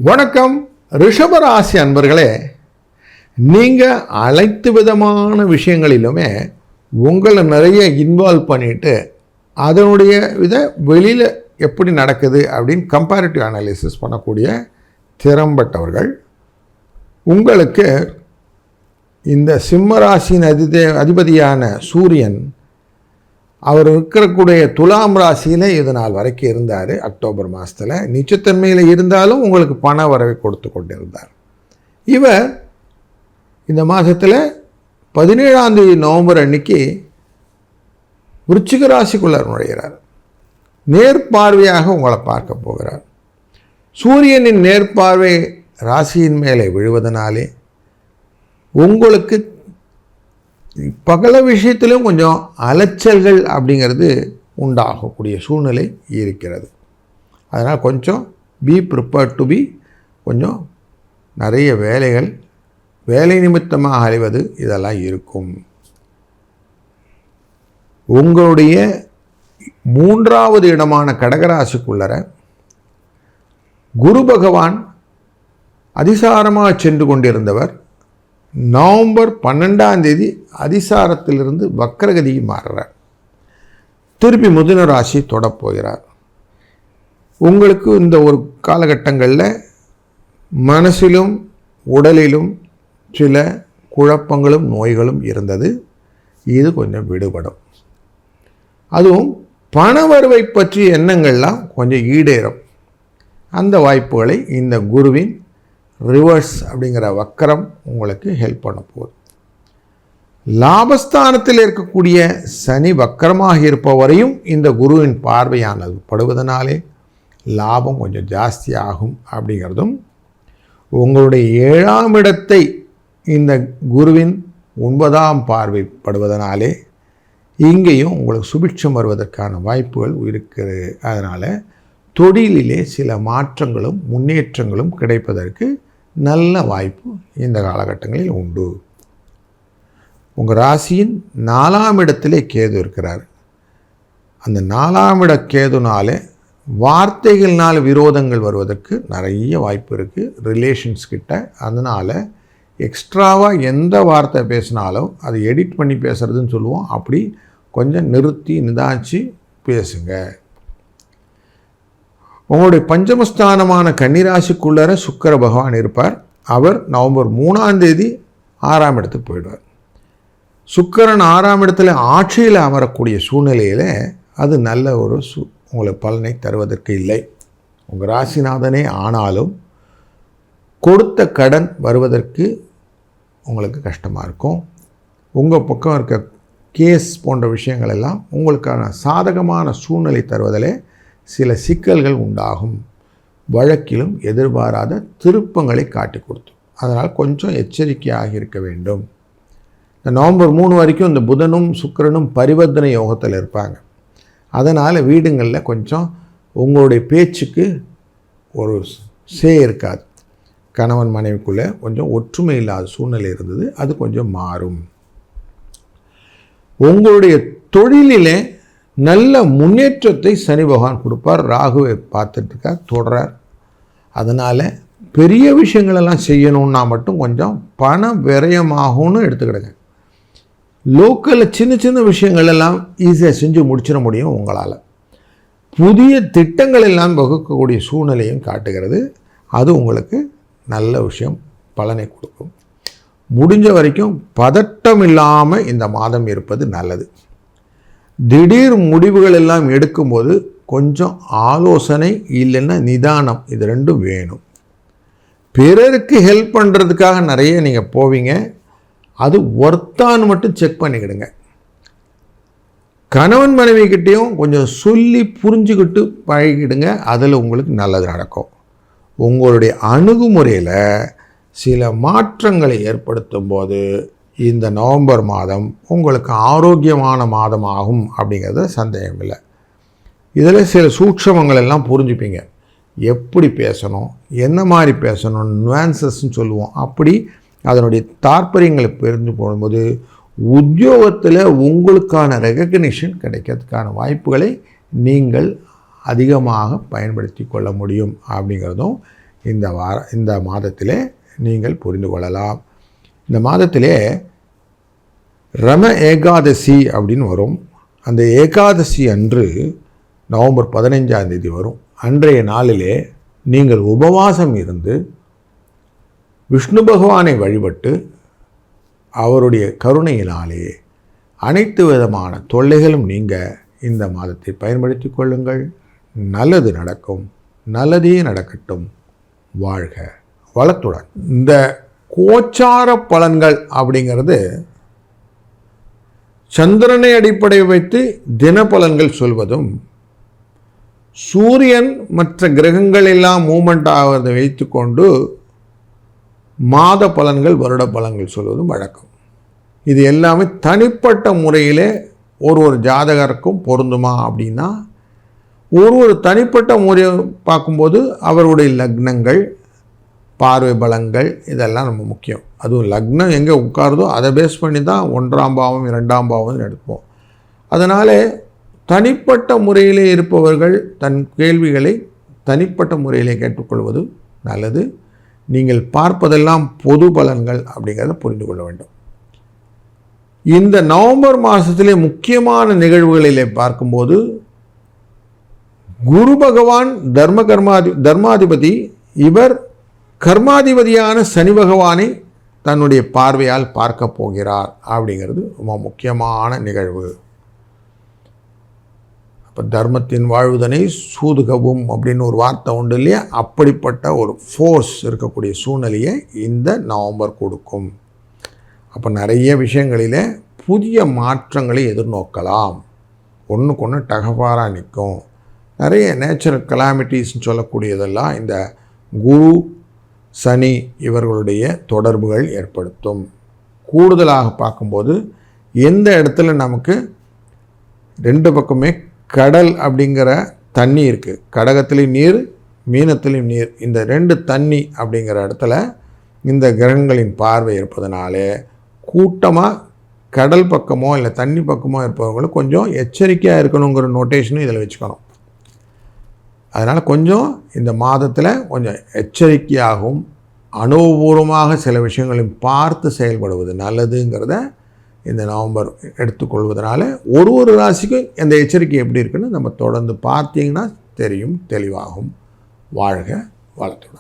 வணக்கம் ரிஷபராசி அன்பர்களே, நீங்கள் அனைத்து விதமான விஷயங்களிலுமே உங்களை நிறைய இன்வால்வ் பண்ணிவிட்டு அதனுடைய வெளியில் எப்படி நடக்குது அப்படின்னு கம்பேரிட்டிவ் அனாலிசிஸ் பண்ணக்கூடிய திறம்பட்டவர்கள். உங்களுக்கு இந்த சிம்மராசியின் அதிபதியான சூரியன் அவர் இருக்கக்கூடிய துலாம் ராசியில் இது நாள் வரைக்கும் இருந்தார். அக்டோபர் மாதத்தில் நிச்சயத்தன்மையில் இருந்தாலும் உங்களுக்கு பண வரவை கொடுத்து கொண்டு இருந்தார். இவர் இந்த மாதத்தில் 17ஆம் தேதி நவம்பர் அன்னைக்கு விருச்சிக ராசிக்குள்ளே நுழைகிறார். நேர்பார்வையாக உங்களை பார்க்க போகிறார். சூரியனின் நேர்பார்வை ராசியின் மேலே விழுவதனாலே உங்களுக்கு பகல விஷயத்திலும் கொஞ்சம் அலைச்சல்கள் அப்படிங்கிறது உண்டாகக்கூடிய சூழ்நிலை இருக்கிறது. அதனால் கொஞ்சம் பி ப்ரிப்பேர்ட் டு பி, கொஞ்சம் நிறைய வேலை நிமித்தமாக அலைவது இதெல்லாம் இருக்கும். உங்களுடைய 3வது இடமான கடகராசிக்குள்ளர குரு பகவான் அதிசாரமாக சென்று கொண்டிருந்தவர் நவம்பர் 12ஆம் தேதி அதிசாரத்திலிருந்து வக்ரகதிக்கு மாறுறார். திருப்பி மிதுன ராசி தொடப்போகிறார். உங்களுக்கு இந்த ஒரு காலகட்டங்களில் மனசிலும் உடலிலும் சில குழப்பங்களும் நோய்களும் இருந்தது. இது கொஞ்சம் விடுபடும். அதுவும் பண வருவை பற்றிய எண்ணங்கள்லாம் கொஞ்சம் ஈடேறும். அந்த வாய்ப்புகளை இந்த குருவின் ரிவர்ஸ் அப்படிங்கிற வக்கரம் உங்களுக்கு ஹெல்ப் பண்ண போகுது. லாபஸ்தானத்தில் இருக்கக்கூடிய சனி வக்கரமாக இருப்பவரையும் இந்த குருவின் பார்வையானது படுவதனாலே லாபம் கொஞ்சம் ஜாஸ்தி ஆகும் அப்படிங்கிறதும், உங்களுடைய 7ஆம் இடத்தை இந்த குருவின் 9ஆம் பார்வை படுவதனாலே இங்கேயும் உங்களுக்கு சுபிட்சம் வருவதற்கான வாய்ப்புகள் இருக்கிறது. அதனால் தொழிலிலே சில மாற்றங்களும் முன்னேற்றங்களும் கிடைப்பதற்கு நல்ல வாய்ப்பு இந்த காலகட்டங்களில் உண்டு. உங்கள் ராசியின் 4ஆம் இடத்திலே கேது இருக்கிறார். அந்த 4ஆம் இட கேதுனாலே வார்த்தைகள்னால் விரோதங்கள் வருவதற்கு நிறைய வாய்ப்பு இருக்குது ரிலேஷன்ஸ் கிட்ட. அதனால் எக்ஸ்ட்ராவாக எந்த வார்த்தை பேசினாலும் அதை எடிட் பண்ணி பேசுகிறதுன்னு சொல்லுவோம். அப்படி கொஞ்சம் நிறுத்தி நிதானித்து பேசுங்க. உங்களுடைய பஞ்சமஸ்தானமான கன்னிராசிக்குள்ளர சுக்கிர பகவான் இருப்பார். அவர் நவம்பர் 3ஆம் தேதி 6ஆம் இடத்துக்கு போயிடுவார். சுக்கிரன் 6ஆம் இடத்துல ஆட்சியில் அமரக்கூடிய சூழ்நிலையில் அது நல்ல ஒரு உங்களுக்கு பலனை தருவதற்கு இல்லை. உங்கள் ராசிநாதனே ஆனாலும் கொடுத்த கடன் வருவதற்கு உங்களுக்கு கஷ்டமாக இருக்கும். உங்கள் பக்கம் இருக்க கேஸ் போன்ற விஷயங்கள் எல்லாம் உங்களுக்கான சாதகமான சூழ்நிலை தருவதிலே சில சிக்கல்கள் உண்டாகும். வழக்கிலும் எதிர்பாராத திருப்பங்களை காட்டி கொடுத்தோம். அதனால் கொஞ்சம் எச்சரிக்கையாக இருக்க வேண்டும். இந்த நவம்பர் 3 வரைக்கும் இந்த புதனும் சுக்கிரனும் பரிவர்த்தனை யோகத்தில் இருப்பாங்க. அதனால் வீடுங்களில் கொஞ்சம் உங்களுடைய பேச்சுக்கு ஒரு இருக்காது. கணவன் மனைவிக்குள்ளே கொஞ்சம் ஒற்றுமை இல்லாத சூழ்நிலை இருந்தது. அது கொஞ்சம் மாறும். உங்களுடைய தொழிலிலே நல்ல முன்னேற்றத்தை சனி பகவான் கொடுப்பார். ராகுவை பார்த்துட்டுருக்கார், தொடரார். அதனால் பெரிய விஷயங்களெல்லாம் செய்யணுன்னா மட்டும் கொஞ்சம் பண விரயமாகும்னு எடுத்துக்கிடுங்க. லோக்கலில் சின்ன சின்ன விஷயங்கள் எல்லாம் ஈஸியாக செஞ்சு முடிச்சிட முடியும் உங்களால். புதிய திட்டங்கள் எல்லாம் வகுக்கக்கூடிய சூழ்நிலையும் காட்டுகிறது. அது உங்களுக்கு நல்ல விஷயம் பலனை கொடுக்கும். முடிஞ்ச வரைக்கும் பதட்டம் இல்லாமல் இந்த மாதம் இருப்பது நல்லது. திடீர் முடிவுகள் எல்லாம் எடுக்கும்போது கொஞ்சம் ஆலோசனை இல்லைன்னா நிதானம், இது ரெண்டும் வேணும். பிறருக்கு ஹெல்ப் பண்ணுறதுக்காக நிறைய நீங்கள் போவீங்க. அது ஒர்த்தான்னு மட்டும் செக் பண்ணிக்கிடுங்க. கணவன் மனைவிக்கிட்டேயும் கொஞ்சம் சொல்லி புரிஞ்சுக்கிட்டு பழகிடுங்க. அதில் உங்களுக்கு நல்லது நடக்கும். உங்களுடைய அணுகுமுறையில் சில மாற்றங்களை ஏற்படுத்தும் போது இந்த நவம்பர் மாதம் உங்களுக்கு ஆரோக்கியமான மாதம் ஆகும் அப்படிங்கிறது சந்தேகம் இல்லை. இதில் சில சூட்சமங்கள் எல்லாம் புரிஞ்சுப்பீங்க. எப்படி பேசணும், என்ன மாதிரி பேசணும், நுவான்சஸ்ன்னு சொல்லுவோம். அப்படி அதனுடைய தாற்பயங்களை புரிந்து போகும்போது உத்தியோகத்தில் உங்களுக்கான ரெகக்னிஷன் கிடைக்கிறதுக்கான வாய்ப்புகளை நீங்கள் அதிகமாக பயன்படுத்தி கொள்ள முடியும் அப்படிங்கிறதும் இந்த மாதத்திலே நீங்கள் புரிந்து கொள்ளலாம். இந்த மாதத்திலே ரம ஏகாதசி அப்படின்னு வரும். அந்த ஏகாதசி அன்று நவம்பர் 15 வரும். அன்றைய நாளிலே நீங்கள் உபவாசம் இருந்து விஷ்ணு பகவானை வழிபட்டு அவருடைய கருணையினாலே அனைத்து விதமான தொல்லைகளும் நீங்க இந்த மாதத்தை பயன்படுத்தி கொள்ளுங்கள். நல்லது நடக்கும். நல்லதே நடக்கட்டும். வாழ்க வளத்துடன். இந்த கோச்சார பலன்கள் அப்படிங்கிறது சந்திரனை அடிப்படை வைத்து தினப்பலன்கள் சொல்வதும், சூரியன் மற்ற கிரகங்கள் எல்லாம் மூமெண்ட் ஆவதை வைத்து கொண்டு மாத பலன்கள் வருட பலன்கள் சொல்வதும் வழக்கம். இது எல்லாமே தனிப்பட்ட முறையிலே ஒரு ஜாதகருக்கும் பொருந்துமா அப்படின்னா, ஒரு தனிப்பட்ட முறையை பார்க்கும்போது அவருடைய லக்னங்கள், பார்வை பலங்கள் இதெல்லாம் நம்ம முக்கியம். அதுவும் லக்னம் எங்கே உட்காருதோ அதை பேஸ் பண்ணி தான் 1ஆம் பாவம் 2ஆம் பாவம் எடுப்போம். அதனால் தனிப்பட்ட முறையிலே இருப்பவர்கள் தன் கேள்விகளை தனிப்பட்ட முறையிலே கேட்டுக்கொள்வது நல்லது. நீங்கள் பார்ப்பதெல்லாம் பொது பலன்கள் அப்படிங்கிறத புரிந்து கொள்ள வேண்டும். இந்த நவம்பர் மாதத்திலே முக்கியமான நிகழ்வுகளிலே பார்க்கும்போது, குரு பகவான் தர்மாதிபதி, இவர் கர்மாதிபதியான சனி பகவானை தன்னுடைய பார்வையால் பார்க்க போகிறார் அப்படிங்கிறது ரொம்ப முக்கியமான நிகழ்வு. அப்போ தர்மத்தின் வாழ்வுதனை சூதுகவும் அப்படின்னு ஒரு வார்த்தை உண்டு இல்லையா? அப்படிப்பட்ட ஒரு ஃபோர்ஸ் இருக்கக்கூடிய சூழ்நிலையை இந்த நவம்பர் கொடுக்கும். அப்போ நிறைய விஷயங்களில் புதிய மாற்றங்களை எதிர்நோக்கலாம். ஒன்றுக்கு ஒன்று டகபாராக நிற்கும். நிறைய நேச்சுரல் கலாமிட்டிஸ்ன்னு சொல்லக்கூடியதெல்லாம் இந்த குரு சனி இவர்களுடைய தொடர்புகள் ஏற்படுத்தும். கூடுதலாக பார்க்கும்போது எந்த இடத்துல நமக்கு 2 பக்கமே கடல் அப்படிங்கிற தண்ணி இருக்குது, கடகத்துலேயும் நீர் மீனத்துலேயும் நீர், இந்த 2 தண்ணி அப்படிங்கிற இடத்துல இந்த கிரகங்களின் பார்வை இருப்பதனாலே கூட்டமாக கடல் பக்கமோ இல்லை தண்ணி பக்கமோ இருப்பவங்களும் கொஞ்சம் எச்சரிக்கையாக இருக்கணுங்கிற நோட்டேஷனும் இதில் வச்சுக்கணும். அதனால் கொஞ்சம் இந்த மாதத்தில் கொஞ்சம் எச்சரிக்கையாகவும் அனுபவபூர்வமாக சில விஷயங்களையும் பார்த்து செயல்படுவது நல்லதுங்கிறத இந்த நவம்பர் எடுத்துக்கொள்வதனால ஒரு ராசிக்கும் இந்த எச்சரிக்கை எப்படி இருக்குன்னு நம்ம தொடர்ந்து பார்த்தீங்கன்னா தெரியும், தெளிவாகும். வாழ்க வளத்துடன்.